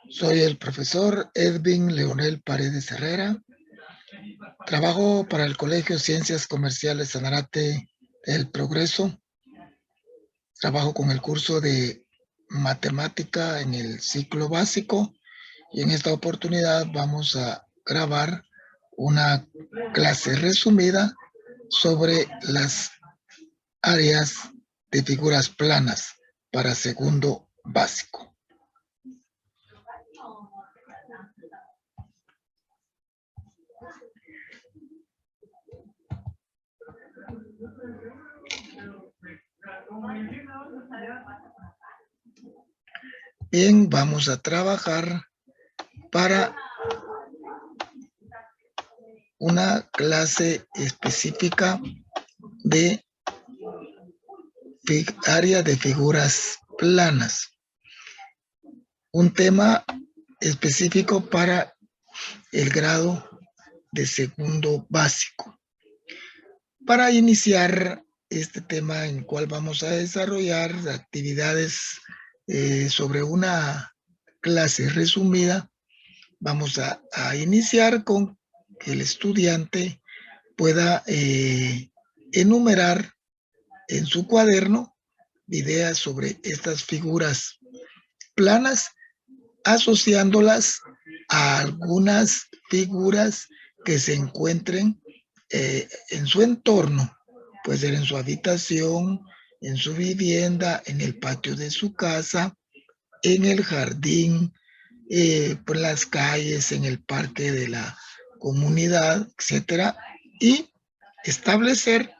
Soy el profesor Edwin Leonel Paredes Herrera. Trabajo para el Colegio Ciencias Comerciales Sanarate El Progreso. Trabajo con el curso de matemática en el ciclo básico y en esta oportunidad vamos a grabar una clase resumida sobre las áreas de figuras planas para segundo básico. Bien, vamos a trabajar para una clase específica de área de figuras planas. Un tema específico para el grado de segundo básico. Para iniciar este tema en el cual vamos a desarrollar actividades sobre una clase resumida, vamos a iniciar con que el estudiante pueda enumerar en su cuaderno ideas sobre estas figuras planas, asociándolas a algunas figuras que se encuentren en su entorno. Puede ser en su habitación, en su vivienda, en el patio de su casa, en el jardín, por las calles, en el parque de la comunidad, etcétera, y establecer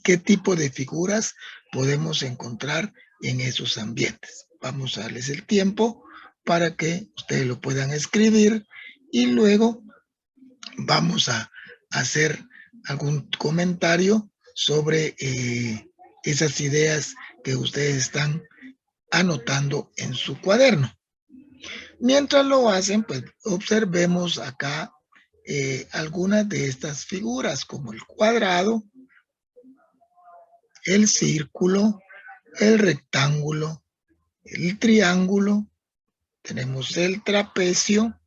qué tipo de figuras podemos encontrar en esos ambientes. Vamos a darles el tiempo para que ustedes lo puedan escribir y luego vamos a hacer algún comentario sobre esas ideas que ustedes están anotando en su cuaderno. Mientras lo hacen, pues observemos acá algunas de estas figuras, como el cuadrado, el círculo, el rectángulo, el triángulo, tenemos el trapecio,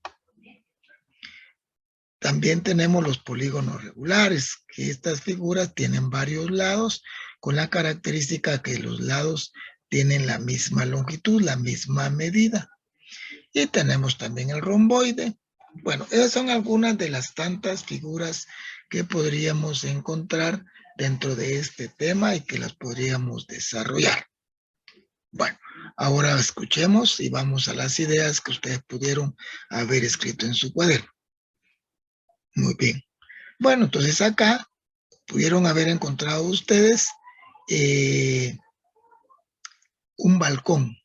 también tenemos los polígonos regulares, que estas figuras tienen varios lados, con la característica que los lados tienen la misma longitud, la misma medida. Y tenemos también el romboide. Bueno, esas son algunas de las tantas figuras que podríamos encontrar dentro de este tema y que las podríamos desarrollar. Bueno, ahora escuchemos y vamos a las ideas que ustedes pudieron haber escrito en su cuaderno. Muy bien. Bueno, entonces acá pudieron haber encontrado ustedes un balcón.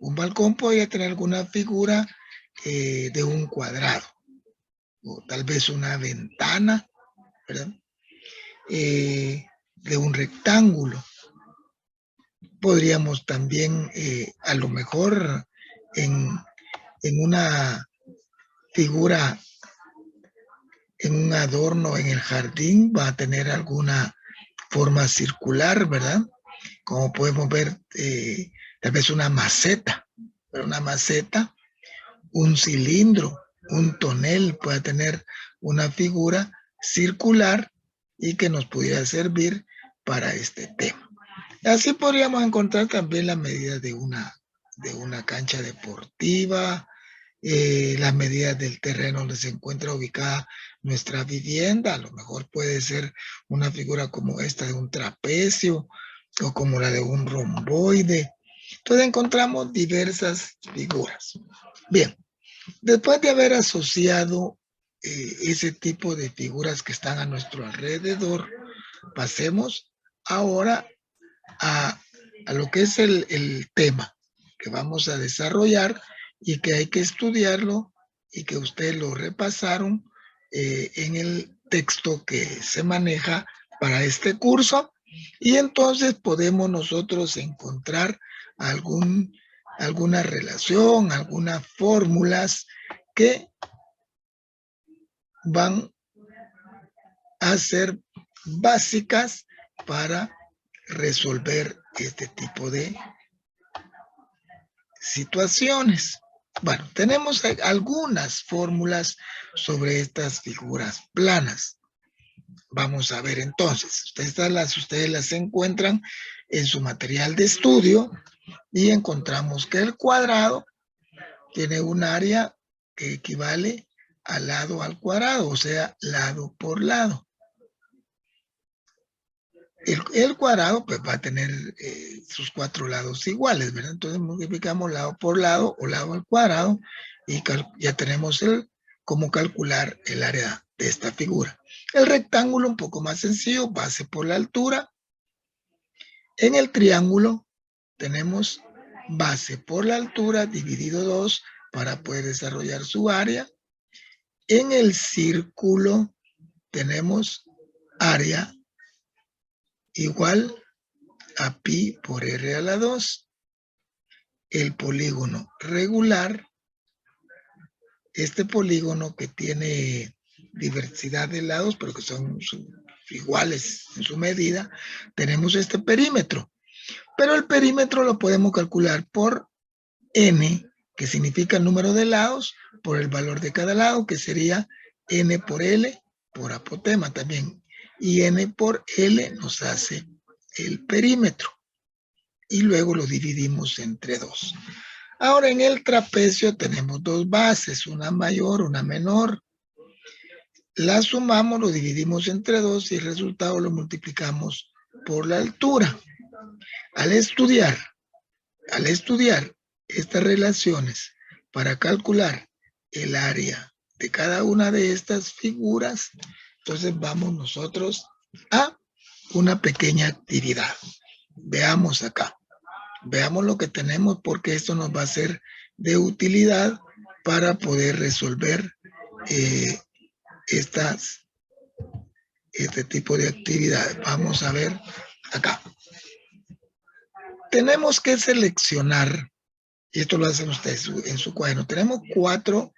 Un balcón podría tener alguna figura de un cuadrado, o tal vez una ventana, ¿verdad? De un rectángulo. Podríamos también, a lo mejor, en una figura, en un adorno en el jardín, va a tener alguna forma circular, ¿verdad? Como podemos ver, tal vez una maceta, pero una maceta, un cilindro, un tonel puede tener una figura circular y que nos pudiera servir para este tema. Así podríamos encontrar también la medida de una cancha deportiva, las medidas del terreno donde se encuentra ubicada nuestra vivienda. A lo mejor puede ser una figura como esta de un trapecio o como la de un romboide. Entonces encontramos diversas figuras. Bien, después de haber asociado ese tipo de figuras que están a nuestro alrededor, pasemos ahora a lo que es el tema que vamos a desarrollar y que hay que estudiarlo y que ustedes lo repasaron en el texto que se maneja para este curso, y entonces podemos nosotros encontrar alguna relación, algunas fórmulas que van a ser básicas para resolver este tipo de situaciones. Bueno, tenemos algunas fórmulas sobre estas figuras planas. Vamos a ver entonces. Ustedes las encuentran en su material de estudio y encontramos que el cuadrado tiene un área que equivale al lado al cuadrado, o sea, lado por lado. El cuadrado pues va a tener sus 4 lados iguales, ¿verdad? Entonces multiplicamos lado por lado o lado al cuadrado y ya tenemos cómo calcular el área de esta figura. El rectángulo un poco más sencillo, base por la altura. En el triángulo tenemos base por la altura dividido 2 para poder desarrollar su área. En el círculo tenemos área igual a pi por r a la 2. El polígono regular, este polígono que tiene diversidad de lados, pero que son iguales en su medida, tenemos este perímetro. Pero el perímetro lo podemos calcular por n, que significa el número de lados, por el valor de cada lado, que sería n por L por apotema también. Y n por L nos hace el perímetro. Y luego lo dividimos entre 2. Ahora en el trapecio tenemos 2 bases, una mayor, una menor. La sumamos, lo dividimos entre 2 y el resultado lo multiplicamos por la altura. Al estudiar estas relaciones para calcular el área de cada una de estas figuras, entonces vamos nosotros a una pequeña actividad. Veamos acá. Veamos lo que tenemos porque esto nos va a ser de utilidad para poder resolver este tipo de actividades. Vamos a ver acá. Tenemos que seleccionar, y esto lo hacen ustedes en su cuaderno, tenemos cuatro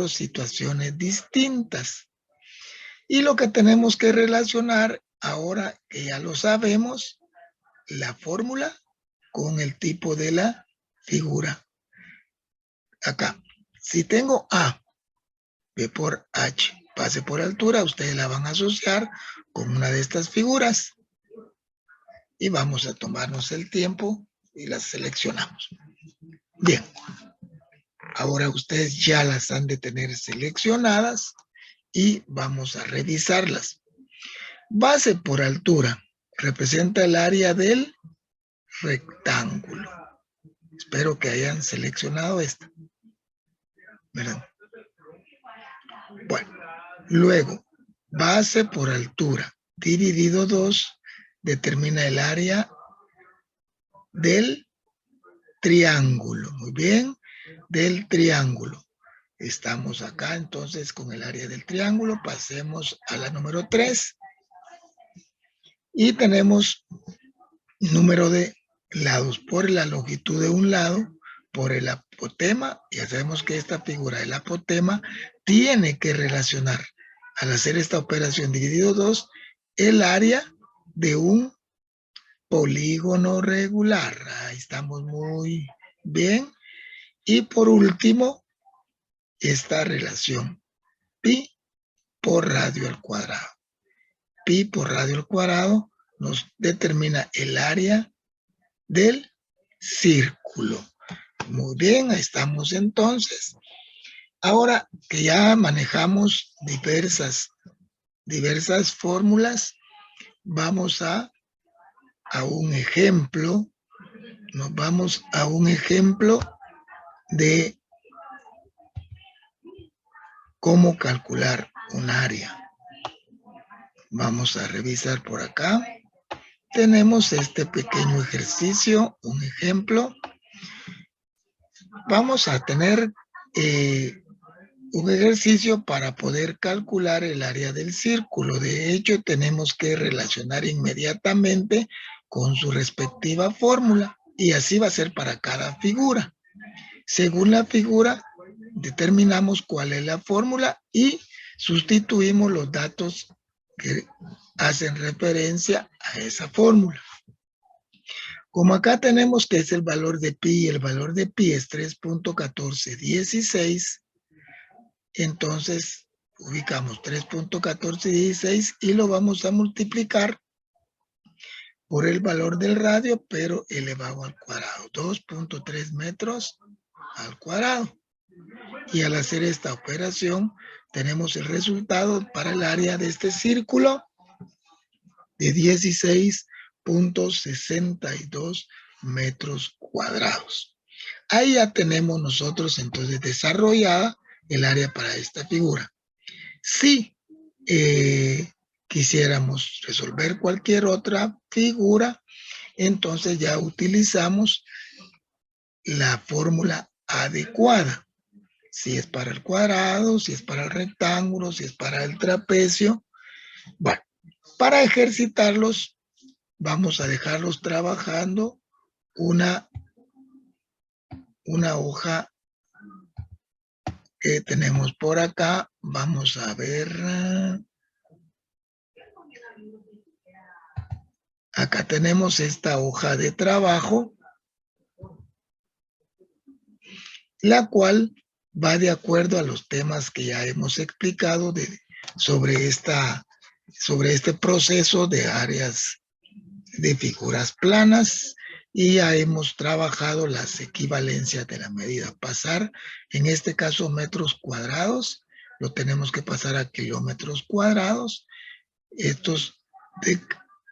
situaciones distintas. Y lo que tenemos que relacionar, ahora que ya lo sabemos, la fórmula con el tipo de la figura. Acá, si tengo A, B por H, base por altura, ustedes la van a asociar con una de estas figuras. Y vamos a tomarnos el tiempo y las seleccionamos. Bien, ahora ustedes ya las han de tener seleccionadas y vamos a revisarlas. Base por altura representa el área del rectángulo. Espero que hayan seleccionado esta. ¿Verdad? Bueno, luego, base por altura dividido 2 determina el área del triángulo. Muy bien, del triángulo. Estamos acá entonces con el área del triángulo. Pasemos a la número 3. Y tenemos número de lados por la longitud de un lado, por el apotema. Ya sabemos que esta figura del apotema tiene que relacionar, al hacer esta operación dividido 2, el área de un polígono regular. Ahí estamos muy bien. Y por último, esta relación pi por radio al cuadrado. Pi por radio al cuadrado nos determina el área del círculo. Muy bien, ahí estamos entonces. Ahora que ya manejamos diversas fórmulas, vamos a un ejemplo. Nos vamos a un ejemplo de cómo calcular un área. Vamos a revisar por acá. Tenemos este pequeño ejercicio, un ejemplo. Vamos a tener un ejercicio para poder calcular el área del círculo. De hecho, tenemos que relacionar inmediatamente con su respectiva fórmula. Y así va a ser para cada figura. Según la figura, determinamos cuál es la fórmula y sustituimos los datos que hacen referencia a esa fórmula. Como acá tenemos que es el valor de pi y el valor de pi es 3.1416, entonces ubicamos 3.1416 y lo vamos a multiplicar por el valor del radio, pero elevado al cuadrado, 2.3 metros al cuadrado. Y al hacer esta operación, tenemos el resultado para el área de este círculo de 16.62 metros cuadrados. Ahí ya tenemos nosotros entonces desarrollada el área para esta figura. Si quisiéramos resolver cualquier otra figura, entonces ya utilizamos la fórmula adecuada. Si es para el cuadrado, si es para el rectángulo, si es para el trapecio. Bueno, para ejercitarlos, vamos a dejarlos trabajando una hoja que tenemos por acá. Vamos a ver. Acá tenemos esta hoja de trabajo, la cual va de acuerdo a los temas que ya hemos explicado sobre este proceso de áreas de figuras planas, y ya hemos trabajado las equivalencias de la medida. Pasar, en este caso, metros cuadrados, lo tenemos que pasar a kilómetros cuadrados, estos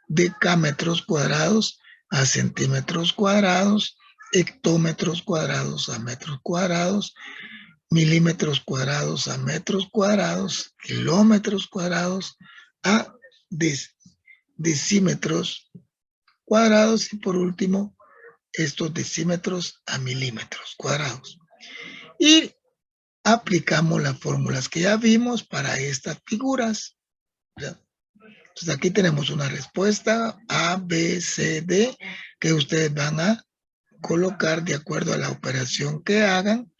decámetros cuadrados a centímetros cuadrados, hectómetros cuadrados a metros cuadrados, milímetros cuadrados a metros cuadrados, kilómetros cuadrados a decímetros cuadrados y por último estos decímetros a milímetros cuadrados. Y aplicamos las fórmulas que ya vimos para estas figuras. Entonces aquí tenemos una respuesta A, B, C, D, que ustedes van a colocar de acuerdo a la operación que hagan,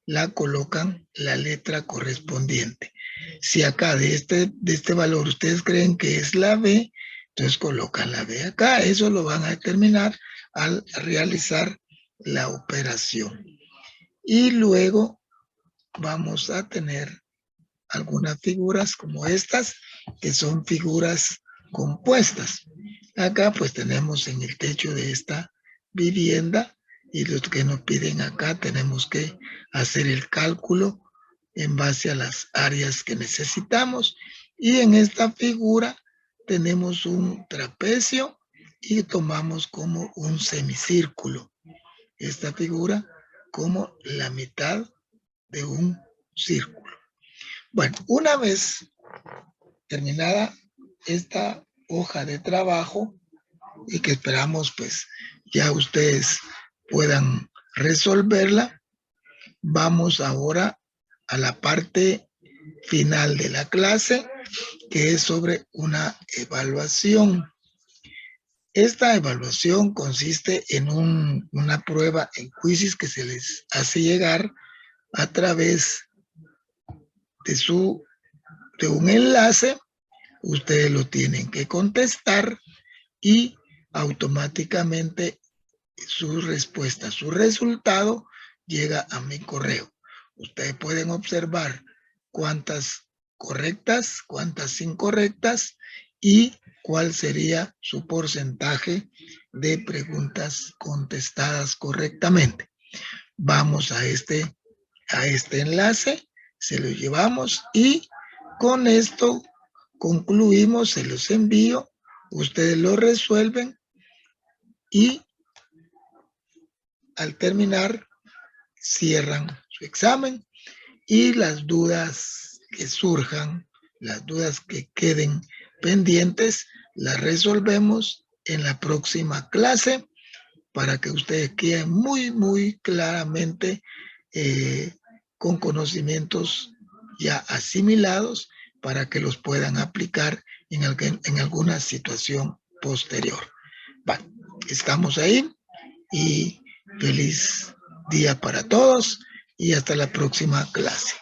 la colocan la letra correspondiente. Si acá de este valor ustedes creen que es la B, entonces colocan la B acá. Eso lo van a determinar al realizar la operación. Y luego vamos a tener algunas figuras como estas, que son figuras compuestas. Acá pues tenemos en el techo de esta vivienda, y los que nos piden acá tenemos que hacer el cálculo en base a las áreas que necesitamos. Y en esta figura tenemos un trapecio y tomamos como un semicírculo esta figura como la mitad de un círculo. Bueno, una vez terminada esta hoja de trabajo, y que esperamos pues ya ustedes puedan resolverla, vamos ahora a la parte final de la clase, que es sobre una evaluación. Esta evaluación consiste en una prueba en quizzes que se les hace llegar a través de un enlace. Ustedes lo tienen que contestar y automáticamente su respuesta, su resultado llega a mi correo. Ustedes pueden observar cuántas correctas, cuántas incorrectas y cuál sería su porcentaje de preguntas contestadas correctamente. Vamos a este enlace, se lo llevamos y con esto concluimos, se los envío, ustedes lo resuelven y al terminar cierran su examen, y las dudas que surjan, las dudas que queden pendientes, las resolvemos en la próxima clase para que ustedes queden muy claramente con conocimientos ya asimilados para que los puedan aplicar en alguna situación posterior. Bueno, estamos ahí y feliz día para todos y hasta la próxima clase.